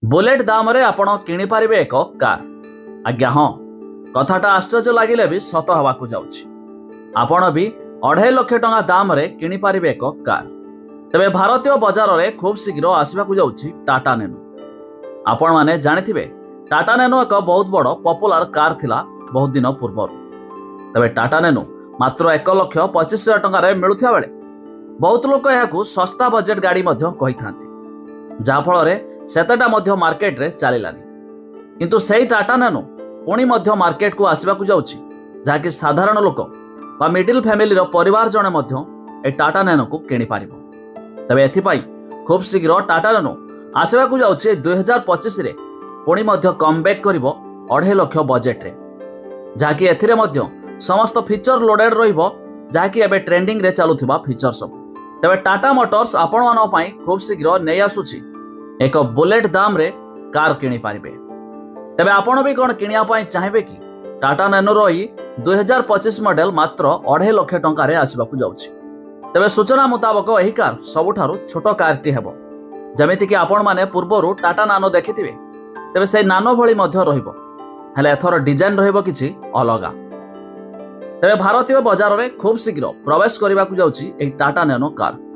Bullet दाम रे आपण किणी पारिबे एक कार। आज्ञा हाँ, कथाटा आश्चर्य लगिले भी सत हवाकू जाउछि। आपण भी 2.5 लाख टंका दाम रे किणी पारिबे एक कार। तबे भारतीय बजार रे खूब शीघ्र आसबाकू जाउछि टाटा नैनो। आपण माने जानिथिबे टाटा नैनो एक बहुत बड़ पॉपुलर कार थिला बहुत दिन पूर्व। तबे टाटा नैनो मात्र 1,25,000 टंका रे मिलुथिया बेले बहुत लोक याकू सस्ता बजेट गाड़ी मध्य कहि थांती, जा फल रे सेतेटा मध्य मार्केट रे चलिलानी। किंतु सेही टाटा नैनो पुणी मध्य मार्केट को आसबाकू जाउछि, जाकि साधारण लोक बा मिडिल फैमिली रो परिवार जणे मध्य ए टाटा नैनो को किणी पारिबो। तबे एथिपाई खूब शीघ्र टाटा नैनो आसबाकू जाउछि 2025 रे पुणी मध्य कमबैक करिवो 2.5 लाख बजेट रे, जाकि एथिरे मध्य समस्त फीचर लोडेड रहिबो, जाकि एबे ट्रेंडिंग रे चालुथिबा फीचर सब। तबे टाटा मोटर्स आपण मानन पई खूब शीघ्र नै आसुछि एक बुलेट दाम रे कार किणी पारिबे। तबे आपण भी कोन किनिया पई चाहेबे कि टाटा नैनो रही 2025 मॉडल मात्र 2.5 लाख टंका रे आसबाकू जाउछि। तबे सूचना मुताबक एही कार सबुठारु छोट कारटी हेबो। जेमिति कि आपण माने पूर्वरु टाटा नानो देखिथिबे, तबे से नानो भଳି मध्य रहिबो, हेले एथर डिजाइन रहिबो किछि अलगा। तबे भारतीय बाजार रे खूब शीघ्र प्रवेश करिबाकू जाउछि एही टाटा नैनो कार।